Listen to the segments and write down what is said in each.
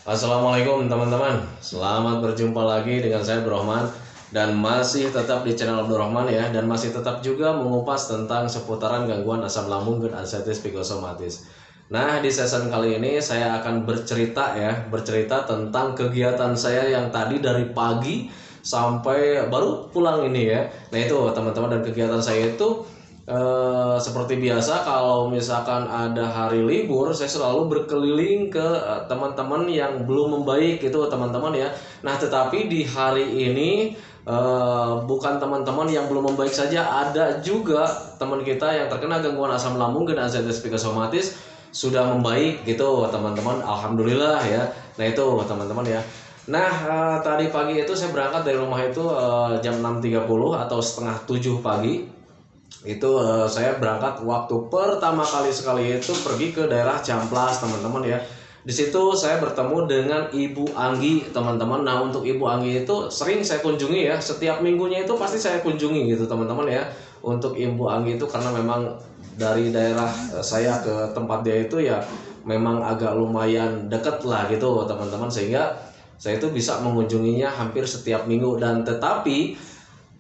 Assalamualaikum teman-teman. Selamat berjumpa lagi dengan saya Abdurrahman. Dan masih tetap di channel Abdurrahman ya. Dan masih tetap juga mengupas tentang seputaran gangguan asam lambung dan anxiety psikosomatis. Nah, di season kali ini saya akan bercerita tentang kegiatan saya yang tadi dari pagi sampai baru pulang ini ya. Nah itu teman-teman, dan kegiatan saya itu seperti biasa, kalau misalkan ada hari libur, saya selalu berkeliling ke teman-teman yang belum membaik gitu teman-teman ya. Nah tetapi di hari ini bukan teman-teman yang belum membaik saja, ada juga teman kita yang terkena gangguan asam lambung dan anxiety psikosomatis sudah membaik gitu teman-teman. Alhamdulillah ya. Nah itu teman-teman ya. Nah tadi pagi itu saya berangkat dari rumah itu jam 6.30 atau setengah 7 pagi. Itu saya berangkat waktu pertama kali itu pergi ke daerah Ciamplas teman-teman ya. Di situ saya bertemu dengan Ibu Anggi teman-teman. Nah untuk Ibu Anggi itu sering saya kunjungi ya, setiap minggunya itu pasti saya kunjungi gitu teman-teman ya. Untuk Ibu Anggi itu karena memang dari daerah saya ke tempat dia itu ya memang agak lumayan deket lah gitu teman-teman, sehingga saya itu bisa mengunjunginya hampir setiap minggu. Dan tetapi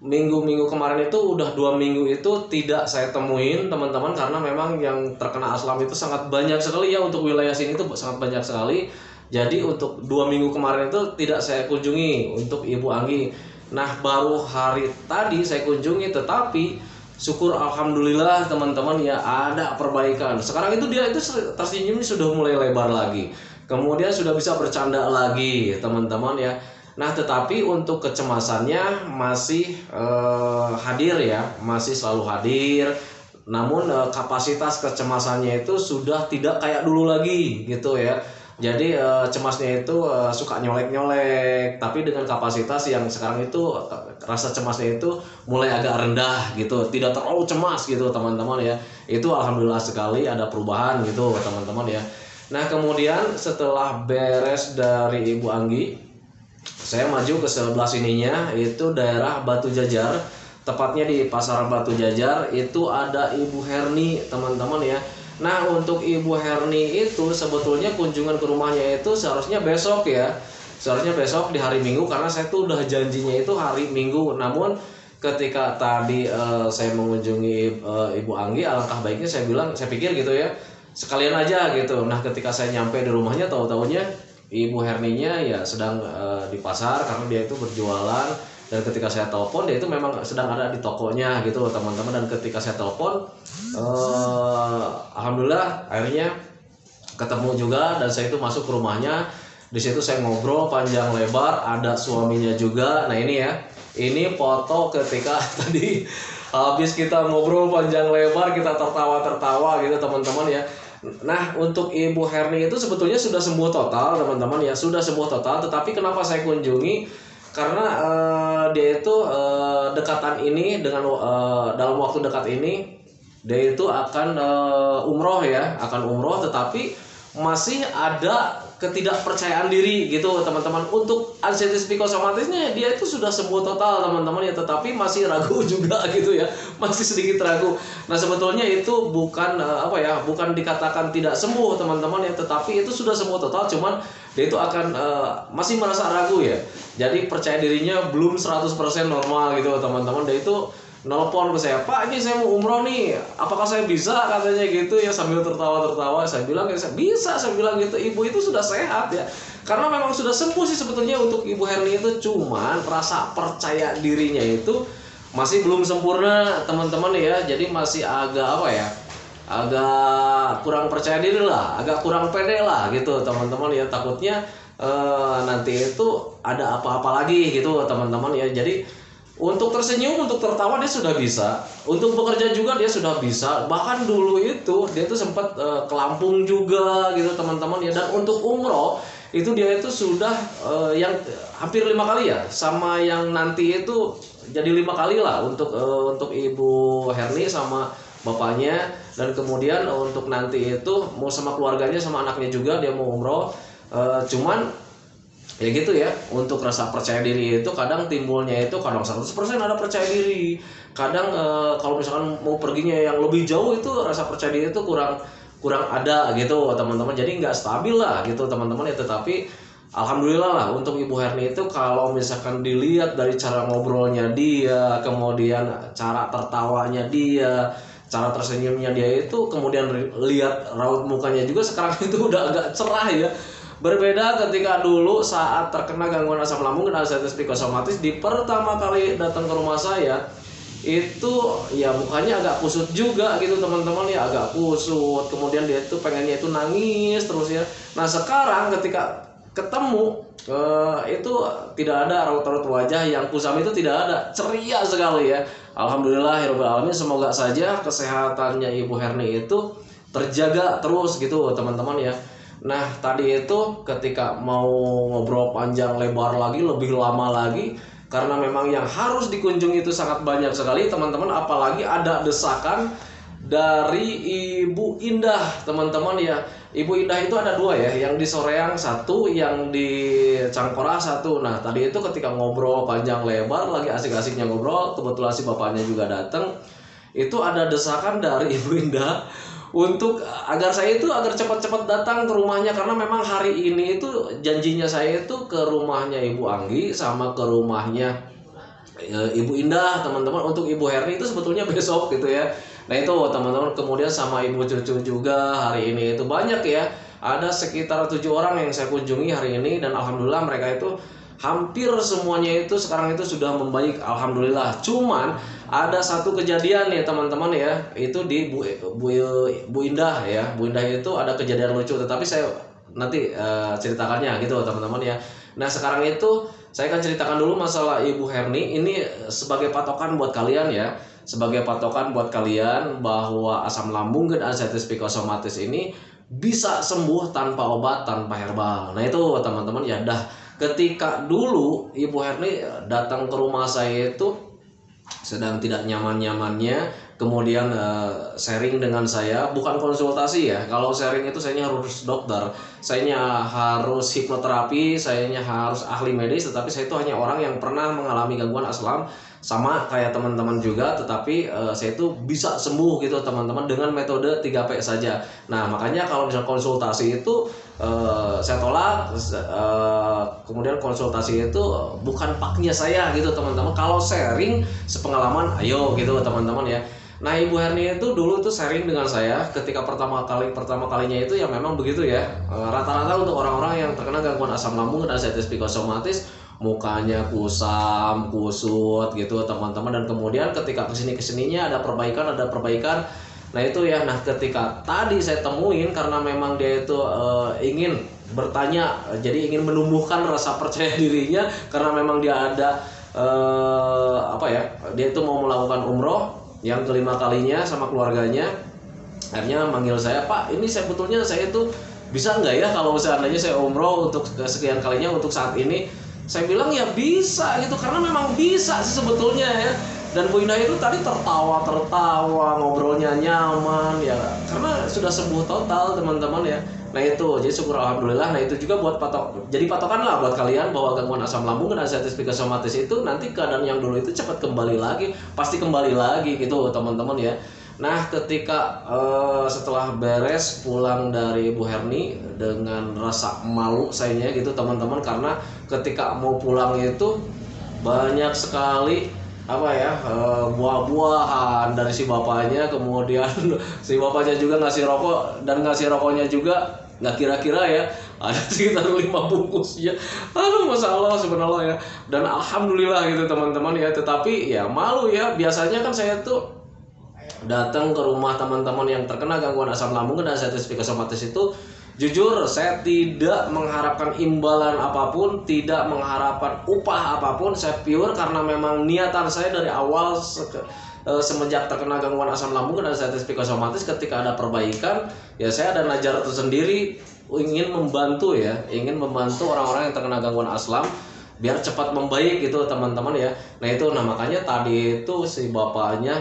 minggu-minggu kemarin itu udah 2 minggu itu tidak saya temuin teman-teman, karena memang yang terkena aslam itu sangat banyak sekali ya, untuk wilayah sini itu sangat banyak sekali. Jadi untuk 2 minggu kemarin itu tidak saya kunjungi untuk Ibu Anggi. Nah baru hari tadi saya kunjungi, tetapi syukur alhamdulillah teman-teman ya, ada perbaikan. Sekarang itu dia itu tersenyumnya sudah mulai lebar lagi, kemudian sudah bisa bercanda lagi teman-teman ya. Nah, tetapi untuk kecemasannya masih hadir ya, masih selalu hadir. Namun kapasitas kecemasannya itu sudah tidak kayak dulu lagi gitu ya. Jadi cemasnya itu suka nyolek-nyolek, tapi dengan kapasitas yang sekarang itu rasa cemasnya itu mulai agak rendah gitu, tidak terlalu cemas gitu teman-teman ya. Itu alhamdulillah sekali ada perubahan gitu teman-teman ya. Nah, kemudian setelah beres dari Ibu Anggi, saya maju ke sebelah sininya, itu daerah Batu Jajar, tepatnya di Pasar Batu Jajar. Itu ada Ibu Herni teman-teman ya. Nah untuk Ibu Herni itu sebetulnya kunjungan ke rumahnya itu seharusnya besok ya, seharusnya besok di hari Minggu, karena saya tuh udah janjinya itu hari Minggu. Namun ketika tadi saya mengunjungi Ibu Anggi, alangkah baiknya saya pikir gitu ya, sekalian aja gitu. Nah ketika saya nyampe di rumahnya, tahu-taunya Ibu Herninya ya sedang di pasar karena dia itu berjualan. Dan ketika saya telepon, dia itu memang sedang ada di tokonya gitu teman-teman. Dan ketika saya telepon, alhamdulillah akhirnya ketemu juga, dan saya itu masuk ke rumahnya. Di situ saya ngobrol panjang lebar, ada suaminya juga. Nah ini ya, ini foto ketika tadi habis kita ngobrol panjang lebar, kita tertawa-tertawa gitu teman-teman ya. Nah untuk Ibu Herni itu sebetulnya sudah sembuh total teman-teman ya, sudah sembuh total. Tetapi kenapa saya kunjungi, karena dia itu dekatan ini dengan dalam waktu dekat ini dia itu akan umroh ya, akan umroh. Tetapi masih ada ketidakpercayaan diri gitu teman-teman. Untuk anxiety psikosomatisnya dia itu sudah sembuh total teman-teman ya, tetapi masih ragu juga gitu ya, masih sedikit ragu. Nah sebetulnya itu bukan bukan dikatakan tidak sembuh teman-teman ya, tetapi itu sudah sembuh total, cuman dia itu akan masih merasa ragu ya. Jadi percaya dirinya belum 100% normal gitu teman-teman. Dia itu nelpon ke saya, "Pak, ini saya mau umroh nih, apakah saya bisa?" katanya gitu ya, sambil tertawa-tertawa. Saya bilang ya, bisa, saya bilang gitu. Ibu itu sudah sehat ya, karena memang sudah sembuh sih sebetulnya untuk Ibu Herni itu. Cuman rasa percaya dirinya itu masih belum sempurna teman-teman ya. Jadi masih agak agak kurang percaya diri lah, agak kurang pede lah gitu teman-teman ya. Takutnya nanti itu ada apa-apa lagi gitu teman-teman ya. Jadi untuk tersenyum, untuk tertawa dia sudah bisa. Untuk bekerja juga dia sudah bisa. Bahkan dulu itu dia tuh sempat ke Lampung juga gitu teman-teman ya. Dan untuk umroh itu dia itu sudah yang hampir 5 kali ya. Sama yang nanti itu jadi 5 kali lah untuk Ibu Herni sama bapaknya. Dan kemudian untuk nanti itu mau sama keluarganya, sama anaknya juga dia mau umroh. Cuman ya gitu ya, untuk rasa percaya diri itu kadang timbulnya itu kadang 100% ada percaya diri, kadang kalau misalkan mau perginya yang lebih jauh itu rasa percaya diri itu kurang ada gitu teman-teman. Jadi nggak stabil lah gitu teman-teman ya. Tetapi alhamdulillah lah untuk Ibu Herni itu kalau misalkan dilihat dari cara ngobrolnya dia, kemudian cara tertawanya dia, cara tersenyumnya dia itu, kemudian lihat raut mukanya juga sekarang itu udah agak cerah ya. Berbeda ketika dulu saat terkena gangguan asam lambung dan anxiety psikosomatis, di pertama kali datang ke rumah saya itu ya mukanya agak kusut juga gitu teman-teman ya, agak kusut, kemudian dia itu pengennya itu nangis terus ya. Nah sekarang ketika ketemu itu tidak ada raut-raut wajah yang kusam, itu tidak ada, ceria sekali ya. Alhamdulillahirabbil alamin, semoga saja kesehatannya Ibu Herni itu terjaga terus gitu teman-teman ya. Nah tadi itu ketika mau ngobrol panjang lebar lagi, lebih lama lagi, karena memang yang harus dikunjungi itu sangat banyak sekali teman-teman, apalagi ada desakan dari Ibu Indah teman-teman ya. Ibu Indah itu ada dua ya, yang di Soreang satu, yang di Cangkorah satu. Nah tadi itu ketika ngobrol panjang lebar, lagi asik-asiknya ngobrol, kebetulan si bapaknya juga datang, itu ada desakan dari Ibu Indah untuk agar saya itu agar cepat-cepat datang ke rumahnya, karena memang hari ini itu janjinya saya itu ke rumahnya Ibu Anggi sama ke rumahnya Ibu Indah teman-teman. Untuk Ibu Herni itu sebetulnya besok gitu ya. Nah itu teman-teman, kemudian sama ibu cucu juga hari ini itu banyak ya, ada sekitar 7 orang yang saya kunjungi hari ini, dan alhamdulillah mereka itu hampir semuanya itu sekarang itu sudah membaik, alhamdulillah. Cuman ada satu kejadian nih teman-teman ya, itu di Bu Indah ya. Bu Indah itu ada kejadian lucu, tetapi saya nanti ceritakannya gitu teman-teman ya. Nah sekarang itu saya akan ceritakan dulu masalah Ibu Herni ini sebagai patokan buat kalian ya, sebagai patokan buat kalian bahwa asam lambung dan anxiety psikosomatis ini bisa sembuh tanpa obat, tanpa herbal. Nah itu teman-teman ya. Dah ketika dulu Ibu Herni datang ke rumah saya itu sedang tidak nyaman-nyamannya, kemudian sharing dengan saya, bukan konsultasi ya. Kalau sharing itu saya harus dokter, saya harus hipnoterapi, saya harus ahli medis, tetapi saya itu hanya orang yang pernah mengalami gangguan asam sama kayak teman-teman juga, tetapi saya itu bisa sembuh gitu teman-teman dengan metode 3P saja. Nah makanya kalau misalnya konsultasi itu saya tolak, kemudian konsultasi itu bukan paknya saya gitu teman-teman. Kalau sharing sepengalaman ayo gitu teman-teman ya. Nah Ibu Herni itu dulu tuh sharing dengan saya ketika pertama kalinya itu ya memang begitu ya. Rata-rata untuk orang-orang yang terkena gangguan asam lambung dan anxiety psikosomatis mukanya kusam, kusut gitu teman-teman, dan kemudian ketika kesininya ada perbaikan. Nah itu ya. Nah ketika tadi saya temuin, karena memang dia itu ingin bertanya, jadi ingin menumbuhkan rasa percaya dirinya, karena memang dia ada dia itu mau melakukan umroh yang kelima kalinya sama keluarganya. Akhirnya manggil saya, Pak ini sebetulnya saya itu bisa nggak ya kalau seandainya saya umroh untuk kesekian kalinya untuk saat ini. Saya bilang ya bisa gitu, karena memang bisa sih sebetulnya ya. Dan Bu Indah itu tadi tertawa, ngobrolnya nyaman ya, karena sudah sembuh total teman-teman ya. Nah itu, jadi syukur alhamdulillah. Nah itu juga buat jadi patokan lah buat kalian bahwa gangguan asam lambung dan anxiety psikosomatis itu nanti keadaan yang dulu itu cepat kembali lagi, pasti kembali lagi gitu teman-teman ya. Nah ketika setelah beres pulang dari Bu Herni dengan rasa malu sayanya gitu teman-teman, karena ketika mau pulang itu banyak sekali buah-buahan dari si bapaknya, kemudian si bapaknya juga ngasih rokok, dan ngasih rokoknya juga nggak kira-kira ya ada sekitar 5 bungkus ya. Aduh masya Allah subhanallah ya. Dan alhamdulillah gitu teman-teman ya. Tetapi ya malu ya, biasanya kan saya tuh datang ke rumah teman-teman yang terkena gangguan asam lambung dan anxiety psikosomatis itu, jujur saya tidak mengharapkan imbalan apapun, tidak mengharapkan upah apapun. Saya pure karena memang niatan saya dari awal semenjak terkena gangguan asam lambung dan anxiety psikosomatis, ketika ada perbaikan ya saya ada najar tersendiri, ingin membantu orang-orang yang terkena gangguan asam biar cepat membaik gitu teman-teman ya. Nah itu, nah makanya tadi itu si bapaknya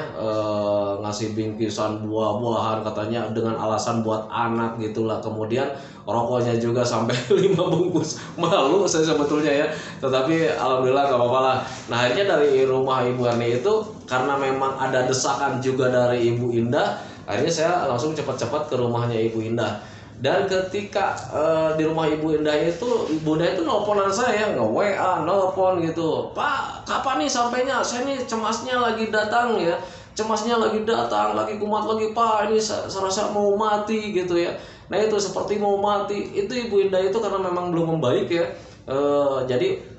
ngasih bingkisan buah-buahan katanya dengan alasan buat anak gitulah, kemudian rokoknya juga sampai 5 bungkus. Malu saya sebetulnya ya, tetapi alhamdulillah gak apa-apa lah. Nah akhirnya dari rumah Ibu Herni itu, karena memang ada desakan juga dari Ibu Indah, akhirnya saya langsung cepat-cepat ke rumahnya Ibu Indah. Dan ketika di rumah Ibu Indah itu, Ibu Indah itu nelponan saya, nge-WA, nelpon gitu. Pak, kapan nih sampainya? Saya nih cemasnya lagi datang ya. Cemasnya lagi datang, lagi kumat lagi Pak. Ini serasa mau mati gitu ya. Nah itu seperti mau mati. Itu Ibu Indah itu karena memang belum membaik ya. Jadi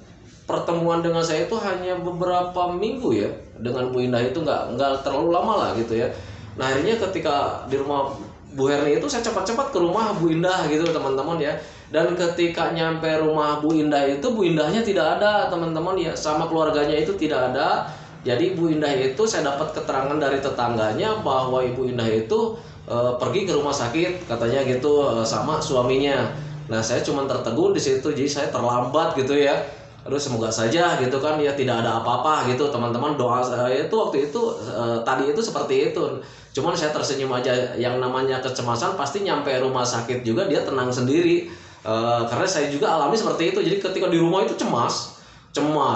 pertemuan dengan saya itu hanya beberapa minggu ya. Dengan Bu Indah itu nggak terlalu lama lah gitu ya. Nah akhirnya ketika di rumah Bu Herni itu saya cepat-cepat ke rumah Bu Indah gitu teman-teman ya. Dan ketika nyampe rumah Bu Indah itu, Bu Indahnya tidak ada teman-teman ya, sama keluarganya itu tidak ada. Jadi Bu Indah itu saya dapat keterangan dari tetangganya bahwa Ibu Indah itu pergi ke rumah sakit katanya gitu sama suaminya. Nah saya cuma tertegun di situ, jadi saya terlambat gitu ya. Aduh semoga saja gitu kan ya tidak ada apa-apa gitu teman-teman. Doa saya itu waktu itu tadi itu seperti itu. Cuman saya tersenyum aja, yang namanya kecemasan pasti nyampe rumah sakit juga dia tenang sendiri. Karena saya juga alami seperti itu. Jadi ketika di rumah itu cemas,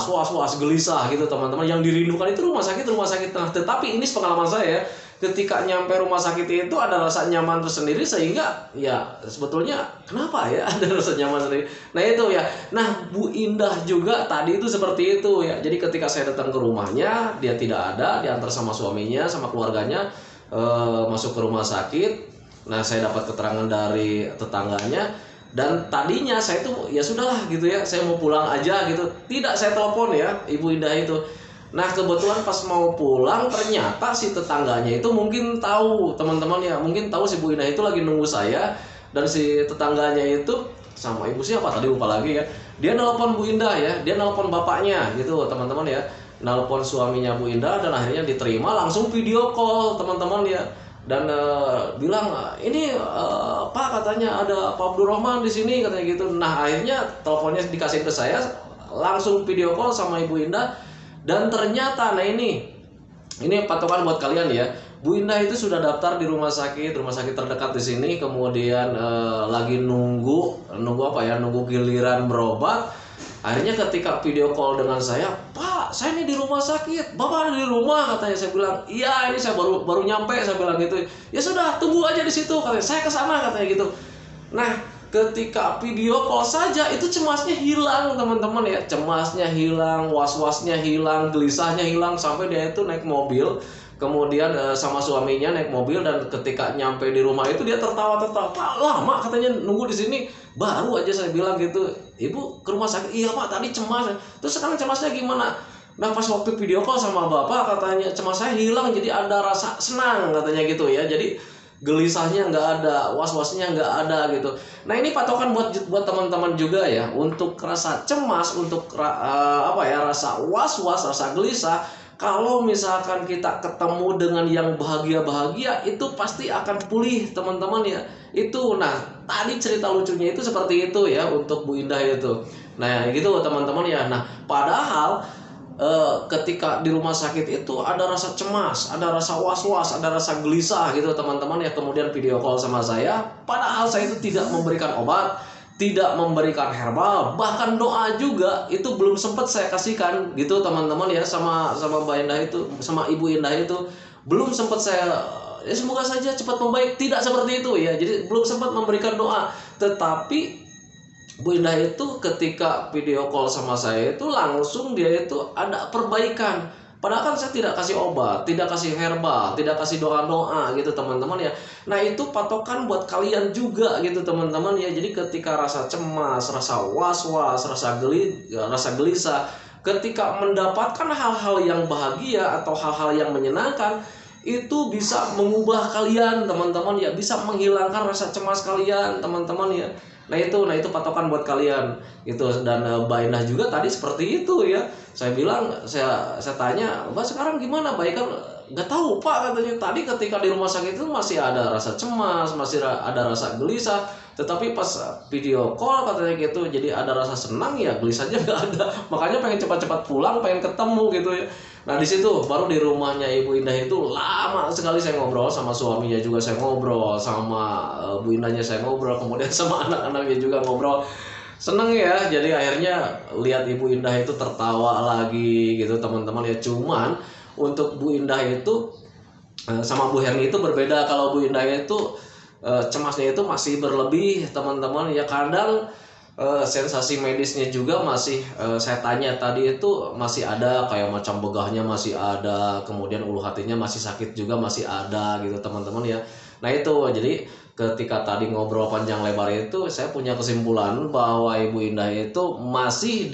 was-was, gelisah gitu teman-teman. Yang dirindukan itu rumah sakit. Nah, tetapi ini pengalaman saya. Ketika nyampe rumah sakit itu ada rasa nyaman tersendiri, sehingga ya sebetulnya kenapa ya ada rasa nyaman sendiri. Nah itu ya. Nah Bu Indah juga tadi itu seperti itu ya. Jadi ketika saya datang ke rumahnya, dia tidak ada, diantar sama suaminya sama keluarganya masuk ke rumah sakit. Nah saya dapat keterangan dari tetangganya. Dan tadinya saya tuh ya sudahlah gitu ya, saya mau pulang aja gitu. Tidak saya telepon ya Ibu Indah itu. Nah kebetulan pas mau pulang ternyata si tetangganya itu mungkin tahu teman-teman ya, mungkin tahu si Bu Indah itu lagi nunggu saya. Dan si tetangganya itu sama ibu siapa tadi lupa lagi ya, dia nelpon Bu Indah ya, dia nelpon bapaknya gitu teman-teman ya, nelpon suaminya Bu Indah. Dan akhirnya diterima, langsung video call teman-teman ya. Dan bilang ini Pak katanya ada Pak Abdurrahman di sini katanya gitu. Nah akhirnya teleponnya dikasih ke saya, langsung video call sama Ibu Indah. Dan ternyata, nah ini patokan buat kalian ya. Bu Indah itu sudah daftar di rumah sakit terdekat di sini. Kemudian lagi nunggu apa ya? Nunggu giliran berobat. Akhirnya ketika video call dengan saya, Pak, saya ini di rumah sakit. Bapak ada di rumah katanya. Saya bilang, iya ini saya baru nyampe. Saya bilang gitu. Ya sudah, tunggu aja di situ katanya. Saya ke sana katanya gitu. Nah ketika video call saja itu cemasnya hilang teman-teman ya, cemasnya hilang, was-wasnya hilang, gelisahnya hilang. Sampai dia itu naik mobil, kemudian sama suaminya naik mobil. Dan ketika nyampe di rumah itu dia tertawa, Pak lama katanya nunggu di sini. Baru aja saya bilang gitu, Ibu ke rumah sakit? Iya Pak, tadi cemas. Terus sekarang cemasnya gimana? Nah pas waktu video call sama Bapak katanya cemas saya hilang, jadi ada rasa senang katanya gitu ya. Jadi gelisahnya nggak ada, was-wasnya nggak ada gitu. Nah ini patokan buat teman-teman juga ya, untuk rasa cemas, untuk rasa was-was, rasa gelisah. Kalau misalkan kita ketemu dengan yang bahagia-bahagia, itu pasti akan pulih teman-teman ya. Itu nah tadi cerita lucunya itu seperti itu ya untuk Bu Indah itu. Nah gitu teman-teman ya. Nah padahal ketika di rumah sakit itu ada rasa cemas, ada rasa was-was, ada rasa gelisah gitu teman-teman ya. Kemudian video call sama saya, padahal saya itu tidak memberikan obat, tidak memberikan herbal, bahkan doa juga itu belum sempat saya kasihkan gitu teman-teman ya, sama Mbak Indah itu, sama Ibu Indah itu belum sempat saya ya semoga saja cepat membaik, tidak seperti itu ya. Jadi belum sempat memberikan doa. Tetapi Bu Indah itu ketika video call sama saya itu langsung dia itu ada perbaikan. Padahal kan saya tidak kasih obat, tidak kasih herbal, tidak kasih doa-doa gitu teman-teman ya. Nah itu patokan buat kalian juga gitu teman-teman ya. Jadi ketika rasa cemas, rasa was-was, rasa gelisah, ketika mendapatkan hal-hal yang bahagia atau hal-hal yang menyenangkan, itu bisa mengubah kalian teman-teman ya, bisa menghilangkan rasa cemas kalian teman-teman ya. Nah itu patokan buat kalian gitu. Dan Mbak Indah juga tadi seperti itu ya. Saya bilang, saya tanya, Mbak sekarang gimana? Baik kan? Nggak tahu Pak katanya. Tadi ketika di rumah sakit itu masih ada rasa cemas, masih ada rasa gelisah. Tetapi pas video call katanya gitu, jadi ada rasa senang ya, gelisahnya nggak ada. Makanya pengen cepat-cepat pulang, pengen ketemu gitu ya. Nah di situ baru di rumahnya Ibu Indah itu lama sekali saya ngobrol sama suaminya juga, saya ngobrol sama Bu Indahnya, saya ngobrol, kemudian sama anak-anaknya juga ngobrol. Seneng ya, jadi akhirnya lihat Ibu Indah itu tertawa lagi gitu teman-teman ya. Cuman untuk Bu Indah itu sama Bu Herni itu berbeda. Kalau Bu Indah itu cemasnya itu masih berlebih teman-teman ya. Kadang sensasi medisnya juga masih saya tanya tadi itu masih ada, kayak macam begahnya masih ada, kemudian ulu hatinya masih sakit juga masih ada gitu teman-teman ya. Nah itu jadi ketika tadi ngobrol panjang lebar itu saya punya kesimpulan bahwa Ibu Indah itu masih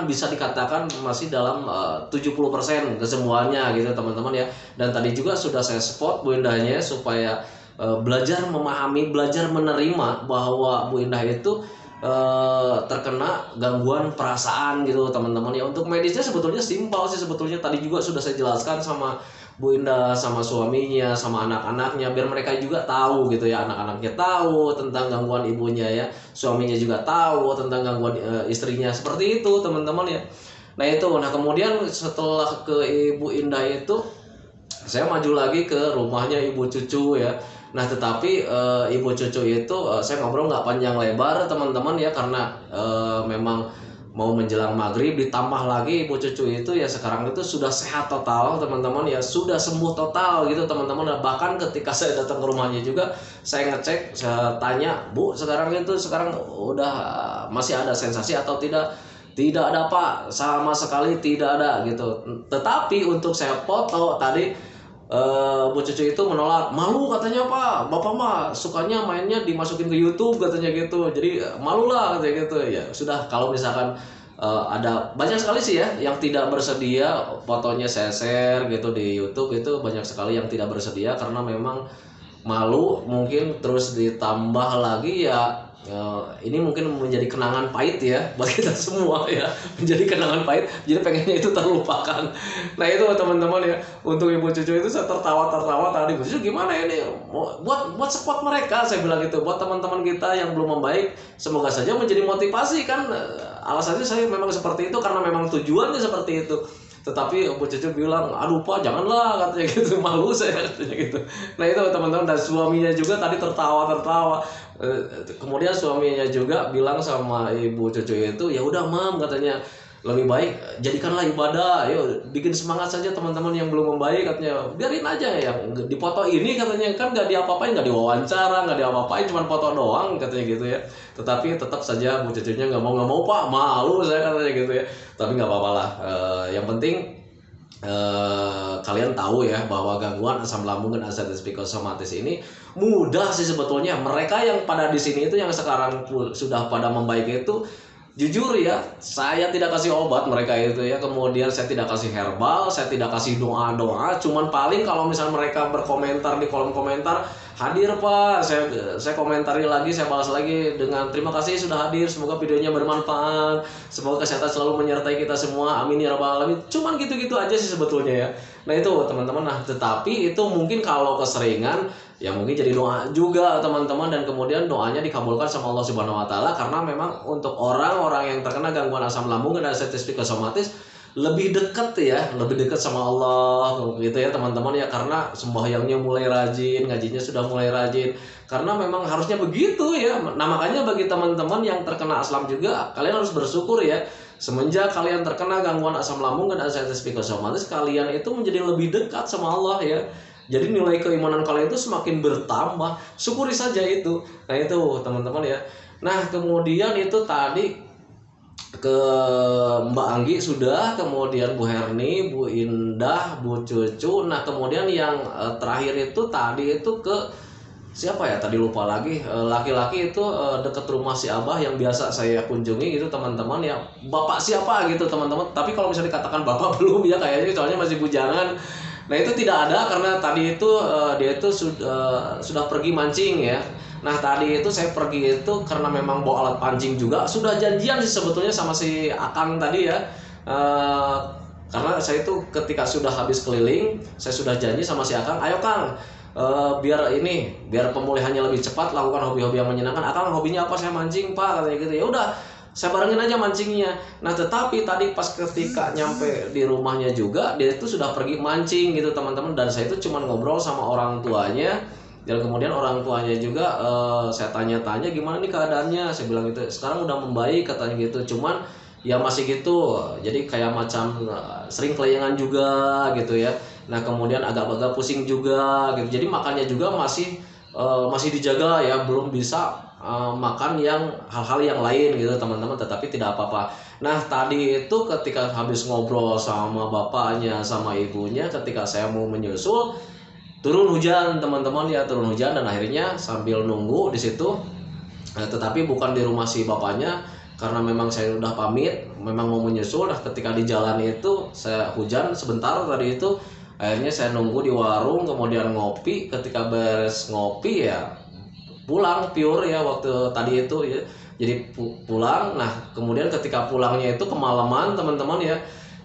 bisa dikatakan masih dalam 70% kesembuhannya gitu teman-teman ya. Dan tadi juga sudah saya spot Bu Indahnya supaya belajar memahami, belajar menerima bahwa Bu Indah itu terkena gangguan perasaan gitu teman-teman ya. Untuk medisnya sebetulnya simpel sih, sebetulnya tadi juga sudah saya jelaskan sama Bu Indah, sama suaminya, sama anak-anaknya, biar mereka juga tahu gitu ya. Anak-anaknya tahu tentang gangguan ibunya ya, suaminya juga tahu tentang gangguan istrinya, seperti itu teman-teman ya. Nah itu, nah kemudian setelah ke Ibu Indah itu saya maju lagi ke rumahnya Ibu Cucu ya. Nah tetapi Ibu Cucu itu saya ngobrol nggak panjang lebar teman-teman ya, karena memang mau menjelang maghrib, ditambah lagi Ibu Cucu itu ya sekarang itu sudah sehat total teman-teman ya, sudah sembuh total gitu teman-teman. Bahkan ketika saya datang ke rumahnya juga saya ngecek, saya tanya, Bu sekarang udah masih ada sensasi atau tidak? Tidak ada Pak, sama sekali tidak ada gitu. Tetapi untuk saya foto tadi, Bu Cucu itu menolak, malu katanya Pak, Bapak mah sukanya mainnya dimasukin ke YouTube katanya gitu, jadi malu lah katanya gitu. Ya sudah, kalau misalkan ada banyak sekali sih ya yang tidak bersedia fotonya saya share gitu di YouTube, itu banyak sekali yang tidak bersedia karena memang malu mungkin. Terus ditambah lagi ya, ini mungkin menjadi kenangan pahit ya buat kita semua ya, menjadi kenangan pahit, jadi pengennya itu terlupakan. Nah itu teman-teman ya, untuk Ibu Cucu itu saya tertawa tadi, Bu Cucu gimana ini buat support mereka, saya bilang gitu, buat teman-teman kita yang belum membaik, semoga saja menjadi motivasi kan. Alasannya saya memang seperti itu karena memang tujuannya seperti itu. Tetapi Bu Cucu bilang, aduh Pak janganlah katanya gitu, malu saya katanya gitu. Nah itu teman-teman, dan suaminya juga tadi tertawa. Kemudian suaminya juga bilang sama Ibu Cucu itu, ya udah Mam katanya, lebih baik jadikanlah ibadah, ayo bikin semangat saja teman-teman yang belum membaik katanya, biarin aja yang di foto ini katanya, kan nggak diapa-apain, nggak diwawancara, nggak diapa-apain, cuma foto doang katanya gitu ya. Tetapi tetap saja Bu Cucunya nggak mau Pak, malu saya katanya gitu ya. Tapi nggak apa-apa lah, yang penting kalian tahu ya bahwa gangguan asam lambung dan ascites psikosomatis ini mudah sih sebetulnya. Mereka yang pada di sini itu yang sekarang sudah pada membaik itu, jujur ya, saya tidak kasih obat mereka itu ya, kemudian saya tidak kasih herbal, saya tidak kasih doa-doa, cuman paling kalau misalnya mereka berkomentar di kolom komentar, hadir Pak, saya komentari lagi, saya balas lagi dengan terima kasih sudah hadir, semoga videonya bermanfaat, semoga kesehatan selalu menyertai kita semua, amin ya rabbal alamin. Cuman gitu-gitu aja sih sebetulnya ya. Nah itu teman-teman, nah tetapi itu mungkin kalau keseringan ya mungkin jadi doa juga teman-teman, dan kemudian doanya dikabulkan sama Allah Subhanahu wa taala, karena memang untuk orang-orang yang terkena gangguan asam lambung dan ascites psikosomatis lebih dekat sama Allah gitu ya teman-teman ya, karena sembahyangnya mulai rajin, ngajinya sudah mulai rajin, karena memang harusnya begitu ya. Nah makanya bagi teman-teman yang terkena asam juga, kalian harus bersyukur ya, semenjak kalian terkena gangguan asam lambung dan ascites psikosomatis, kalian itu menjadi lebih dekat sama Allah ya. Jadi nilai keimanan kalian itu semakin bertambah, syukuri saja itu. Nah itu teman-teman ya. Nah kemudian itu tadi ke Mbak Anggi sudah, kemudian Bu Herni, Bu Indah, Bu Cucu. Nah kemudian yang terakhir itu tadi itu ke siapa ya, tadi lupa lagi, laki-laki itu deket rumah si Abah yang biasa saya kunjungi gitu teman-teman ya. Bapak siapa gitu teman-teman, tapi kalau misalnya dikatakan bapak belum ya kayaknya, soalnya masih bujangan. Nah itu tidak ada karena tadi itu dia itu sudah pergi mancing ya. Nah tadi itu saya pergi itu karena memang bawa alat pancing juga. Sudah janjian sih sebetulnya sama si Akang tadi ya. Karena saya itu ketika sudah habis keliling, saya sudah janji sama si Akang, ayo Kang, biar pemulihannya lebih cepat, lakukan hobi-hobi yang menyenangkan. Akang hobinya apa? Saya mancing Pak katanya gitu. Ya udah, saya barengin aja mancingnya. Nah tetapi tadi pas ketika nyampe di rumahnya juga, dia itu sudah pergi mancing gitu teman-teman, dan saya itu cuma ngobrol sama orang tuanya. Dan kemudian orang tuanya juga saya tanya-tanya gimana nih keadaannya, saya bilang gitu, sekarang udah membaik katanya gitu, cuman ya masih gitu, jadi kayak macam sering kelayangan juga gitu ya. Nah kemudian agak-agak pusing juga gitu, jadi makannya juga masih masih dijaga ya, belum bisa makan yang hal-hal yang lain gitu teman-teman, tetapi tidak apa-apa. Nah tadi itu ketika habis ngobrol sama bapaknya sama ibunya, ketika saya mau menyusul, turun hujan teman-teman ya, turun hujan, dan akhirnya sambil nunggu di situ, tetapi bukan di rumah si bapaknya, karena memang saya udah pamit memang mau menyusul. Nah ketika di jalan itu saya hujan sebentar tadi itu, akhirnya saya nunggu di warung, kemudian ngopi. Ketika beres ngopi ya pulang pure ya waktu tadi itu ya, jadi pulang. Nah kemudian ketika pulangnya itu kemalaman teman-teman ya,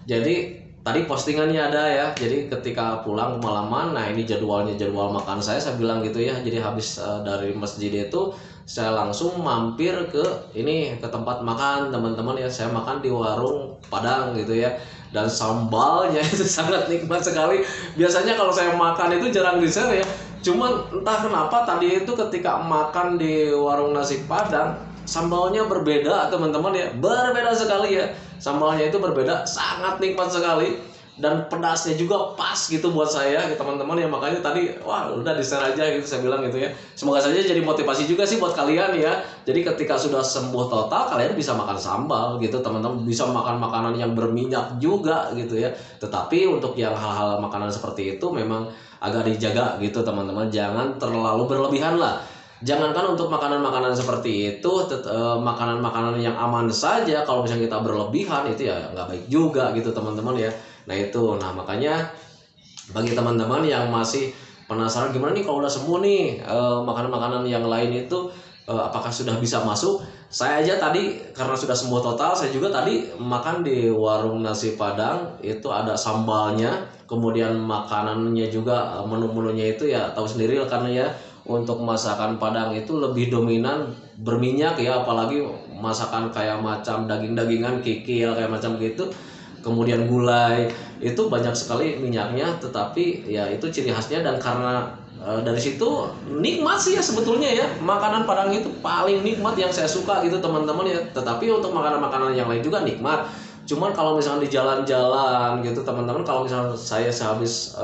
jadi tadi postingannya ada ya, jadi ketika pulang kemalaman, nah ini jadwal makan saya bilang gitu ya. Jadi habis dari masjid itu saya langsung mampir ke ke tempat makan teman-teman ya. Saya makan di warung Padang gitu ya, dan sambalnya itu sangat nikmat sekali. Biasanya kalau saya makan itu jarang di-share ya, cuman entah kenapa tadi itu ketika makan di warung nasi Padang, sambalnya berbeda teman-teman ya, berbeda sekali ya. Sambalnya itu berbeda, sangat nikmat sekali, dan pedasnya juga pas gitu buat saya teman-teman ya. Makanya tadi wah udah di-share aja gitu saya bilang gitu ya. Semoga saja jadi motivasi juga sih buat kalian ya. Jadi ketika sudah sembuh total, kalian bisa makan sambal gitu teman-teman, bisa makan makanan yang berminyak juga gitu ya. Tetapi untuk yang hal-hal makanan seperti itu memang agak dijaga gitu teman-teman, jangan terlalu berlebihan lah. Jangankan untuk makanan-makanan seperti itu, makanan-makanan yang aman saja kalau misalnya kita berlebihan itu ya nggak baik juga gitu teman-teman ya. Nah itu, nah makanya bagi teman-teman yang masih penasaran gimana nih kalau udah sembuh nih, makanan-makanan yang lain itu apakah sudah bisa masuk. Saya aja tadi karena sudah sembuh total, saya juga tadi makan di warung nasi Padang itu ada sambalnya, kemudian makanannya juga, menu-menunya itu ya tahu sendiri karena ya untuk masakan Padang itu lebih dominan berminyak ya, apalagi masakan kayak macam daging-dagingan, kikil kayak macam gitu, kemudian gulai itu banyak sekali minyaknya, tetapi ya itu ciri khasnya. Dan karena dari situ nikmat sih ya sebetulnya ya, makanan Padang itu paling nikmat yang saya suka gitu teman-teman ya. Tetapi untuk makanan-makanan yang lain juga nikmat, cuman kalau misalnya di jalan-jalan gitu teman-teman, kalau misalnya saya sehabis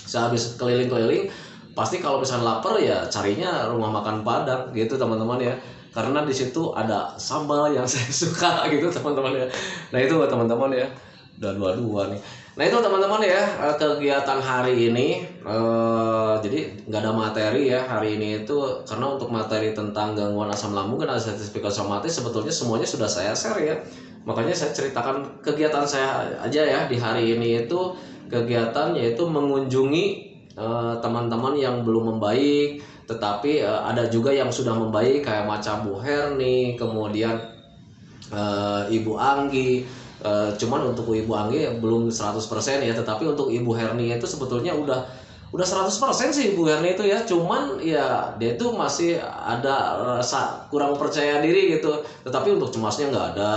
sehabis keliling-keliling, pasti kalau misalnya lapar ya carinya rumah makan Padang gitu teman-teman ya, karena di situ ada sambal yang saya suka gitu teman-teman ya. Nah itu buat teman-teman ya, udah dua-dua nih. Nah itu teman-teman ya, kegiatan hari ini, jadi nggak ada materi ya hari ini itu, karena untuk materi tentang gangguan asam lambung dan anestesi psikosomatis sebetulnya semuanya sudah saya share ya. Makanya saya ceritakan kegiatan saya aja ya di hari ini itu. Kegiatan yaitu mengunjungi teman-teman yang belum membaik, tetapi ada juga yang sudah membaik kayak macam Bu Herni, kemudian Ibu Anggi. Cuman untuk Ibu Anggi belum 100% ya, tetapi untuk Ibu Herni itu sebetulnya udah 100% sih Ibu Herni itu ya. Cuman ya dia itu masih ada rasa kurang percaya diri gitu, tetapi untuk cemasnya nggak ada,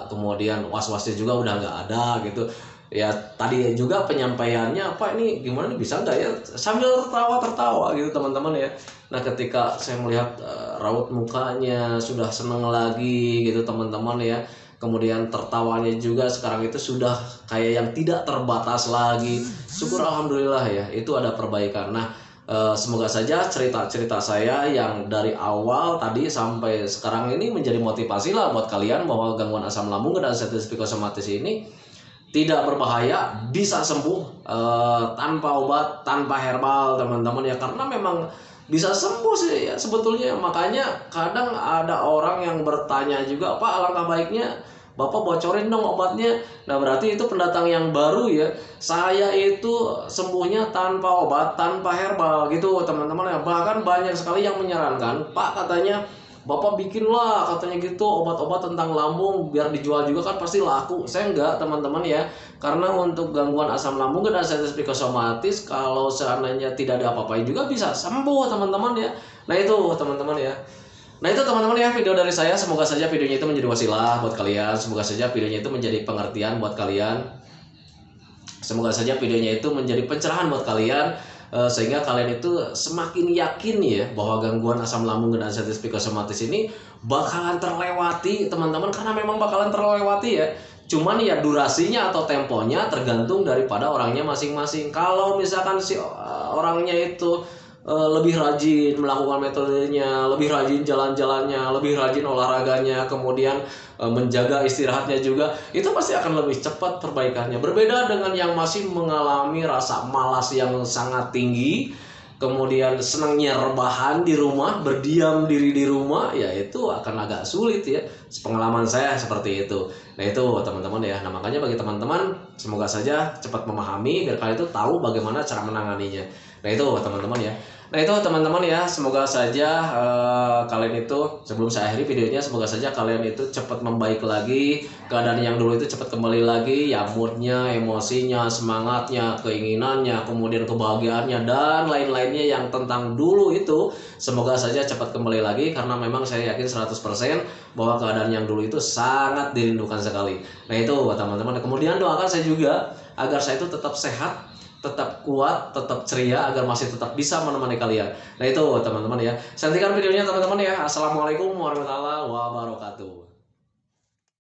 kemudian was-wasnya juga udah nggak ada gitu ya. Tadi juga penyampaiannya apa ini gimana nih, bisa nggak ya, sambil tertawa gitu teman-teman ya. Nah ketika saya melihat raut mukanya sudah seneng lagi gitu teman-teman ya, kemudian tertawanya juga sekarang itu sudah kayak yang tidak terbatas lagi, syukur alhamdulillah ya, itu ada perbaikan. Nah semoga saja cerita-cerita saya yang dari awal tadi sampai sekarang ini menjadi motivasi lah buat kalian, bahwa gangguan asam lambung dan anestesi psikosomatis ini tidak berbahaya, bisa sembuh tanpa obat, tanpa herbal teman-teman ya, karena memang bisa sembuh sih ya sebetulnya. Makanya kadang ada orang yang bertanya juga, Pak alangkah baiknya Bapak bocorin dong obatnya. Nah berarti itu pendatang yang baru ya. Saya itu sembuhnya tanpa obat, tanpa herbal gitu teman-teman ya. Bahkan banyak sekali yang menyarankan, Pak katanya Bapak bikinlah katanya gitu obat-obat tentang lambung biar dijual juga kan pasti laku. Saya enggak teman-teman ya, karena untuk gangguan asam lambung dan anestesi psikosomatis kalau seandainya tidak diapa-apain juga bisa sembuh teman-teman ya. Nah itu teman-teman ya. Nah itu teman-teman ya video dari saya, semoga saja videonya itu menjadi wasilah buat kalian, semoga saja videonya itu menjadi pengertian buat kalian, semoga saja videonya itu menjadi pencerahan buat kalian, sehingga kalian itu semakin yakin ya bahwa gangguan asam lambung dan anestesi psikosomatis ini bakalan terlewati teman-teman, karena memang bakalan terlewati ya. Cuman ya durasinya atau temponya tergantung daripada orangnya masing-masing. Kalau misalkan si orangnya itu lebih rajin melakukan metodenya, lebih rajin jalan-jalannya, lebih rajin olahraganya, kemudian menjaga istirahatnya juga, itu pasti akan lebih cepat perbaikannya. Berbeda dengan yang masih mengalami rasa malas yang sangat tinggi, kemudian senangnya rebahan di rumah, berdiam diri di rumah, ya itu akan agak sulit ya. Pengalaman saya seperti itu. Nah itu teman-teman ya. Nah makanya bagi teman-teman, semoga saja cepat memahami biar kalian itu tahu bagaimana cara menanganinya. Nah itu teman-teman ya. Nah itu teman-teman ya, semoga saja kalian itu, sebelum saya akhiri videonya, semoga saja kalian itu cepat membaik lagi, keadaan yang dulu itu cepat kembali lagi, ya moodnya, emosinya, semangatnya, keinginannya, kemudian kebahagiaannya, dan lain-lainnya yang tentang dulu itu, semoga saja cepat kembali lagi, karena memang saya yakin 100% bahwa keadaan yang dulu itu sangat dirindukan sekali. Nah itu teman-teman, kemudian doakan saya juga agar saya itu tetap sehat, tetap kuat, tetap ceria, agar masih tetap bisa menemani kalian. Nah itu teman-teman ya. Saya hentikan videonya teman-teman ya. Assalamualaikum warahmatullahi wabarakatuh.